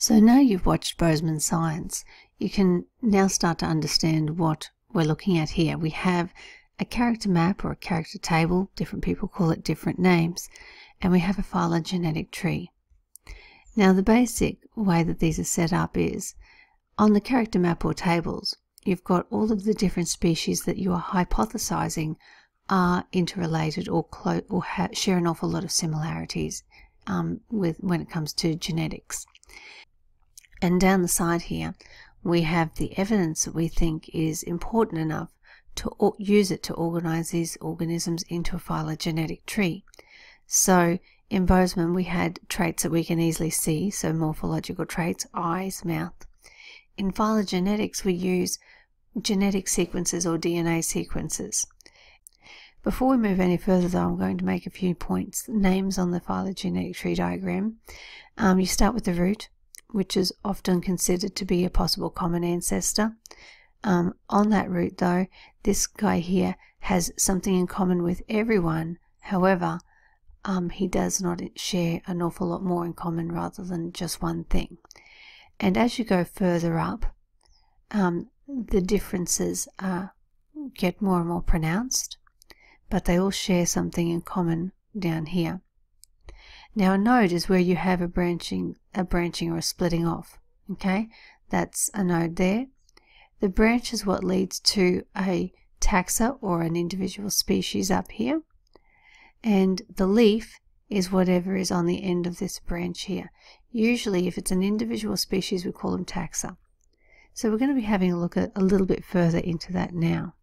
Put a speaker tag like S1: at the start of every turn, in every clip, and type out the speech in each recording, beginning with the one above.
S1: So now you've watched Bozeman Science, you can now start to understand what we're looking at here. We have a character map or a character table, different people call it different names, and we have a phylogenetic tree. Now the basic way that these are set up is, on the character map or tables, you've got all of the different species that you are hypothesizing are interrelated or share an awful lot of similarities when it comes to genetics. And down the side here, we have the evidence that we think is important enough to use it to organize these organisms into a phylogenetic tree. So in Bozeman, we had traits that we can easily see, so morphological traits, eyes, mouth. In phylogenetics, we use genetic sequences or DNA sequences. Before we move any further though, I'm going to make a few points. Names on the phylogenetic tree diagram. You start with the root, which is often considered to be a possible common ancestor. On that root though, this guy here has something in common with everyone. However, he does not share an awful lot more in common rather than just one thing. And as you go further up, the differences get more and more pronounced, but they all share something in common down here. Now a node is where you have a branching or a splitting off. Okay, that's a node there. The branch is what leads to a taxa or an individual species up here, and the leaf is whatever is on the end of this branch here. Usually if it's an individual species we call them taxa. So we're going to be having a look at a little bit further into that now.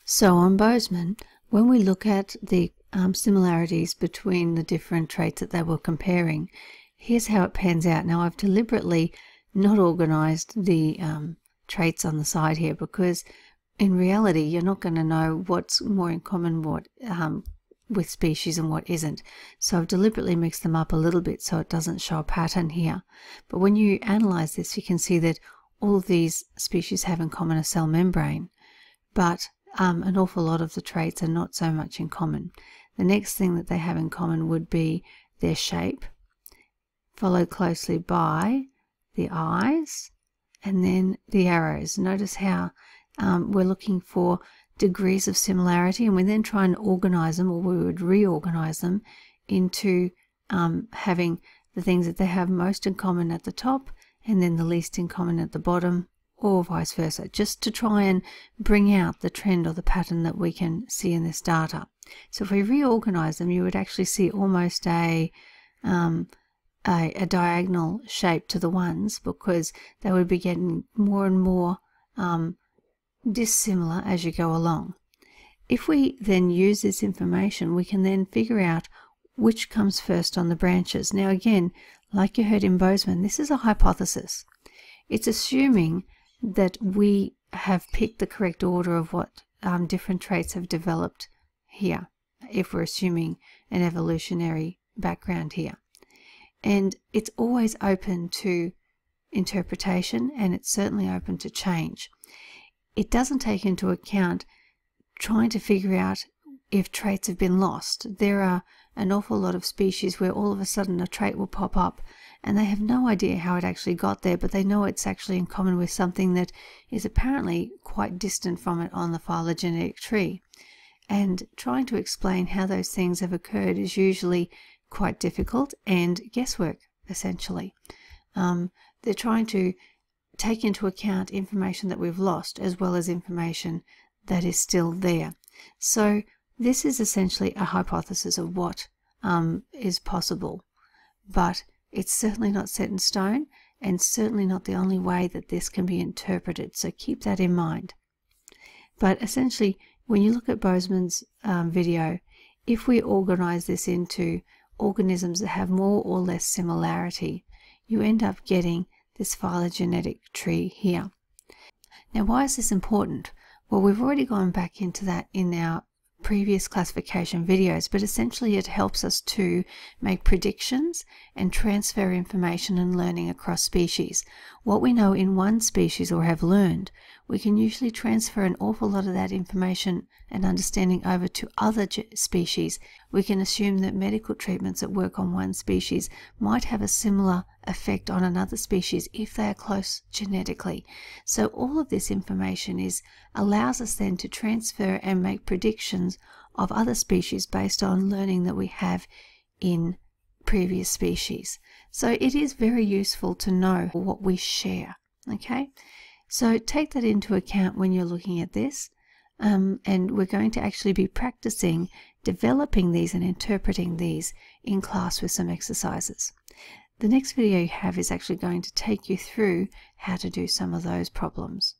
S1: So on Bozeman, when we look at the similarities between the different traits that they were comparing, here's how it pans out. Now I've deliberately not organized the traits on the side here because in reality you're not going to know what's more in common with species and what isn't. So I've deliberately mixed them up a little bit so it doesn't show a pattern here. But when you analyze this, you can see that all of these species have in common a cell membrane, but an awful lot of the traits are not so much in common. The next thing that they have in common would be their shape, followed closely by the eyes, and then the arrows. Notice how we're looking for degrees of similarity, and we then try and organize them, or we would reorganize them into having the things that they have most in common at the top and then the least in common at the bottom, or vice versa, just to try and bring out the trend or the pattern that we can see in this data. So if we reorganize them, you would actually see almost a diagonal shape to the ones, because they would be getting more and more dissimilar as you go along. If we then use this information, we can then figure out which comes first on the branches. Now again, like you heard in Bozeman, this is a hypothesis. It's assuming that we have picked the correct order of what different traits have developed here, if we're assuming an evolutionary background here. And it's always open to interpretation, and it's certainly open to change. It doesn't take into account trying to figure out if traits have been lost. There are an awful lot of species where all of a sudden a trait will pop up and they have no idea how it actually got there, but they know it's actually in common with something that is apparently quite distant from it on the phylogenetic tree. And trying to explain how those things have occurred is usually quite difficult and guesswork, essentially. They're trying to take into account information that we've lost as well as information that is still there. So this is essentially a hypothesis of what is possible, but it's certainly not set in stone and certainly not the only way that this can be interpreted, so keep that in mind. But essentially, when you look at Bozeman's video, if we organize this into organisms that have more or less similarity, you end up getting this phylogenetic tree here. Now why is this important? Well, we've already gone back into that in our previous classification videos, but essentially it helps us to make predictions and transfer information and learning across species. What we know in one species or have learned, we can usually transfer an awful lot of that information and understanding over to other species. We can assume that medical treatments that work on one species might have a similar effect on another species if they are close genetically. So all of this information allows us then to transfer and make predictions of other species based on learning that we have in previous species. So it is very useful to know what we share. Okay, so take that into account when you're looking at this, and we're going to actually be practicing developing these and interpreting these in class with some exercises. The next video you have is actually going to take you through how to do some of those problems.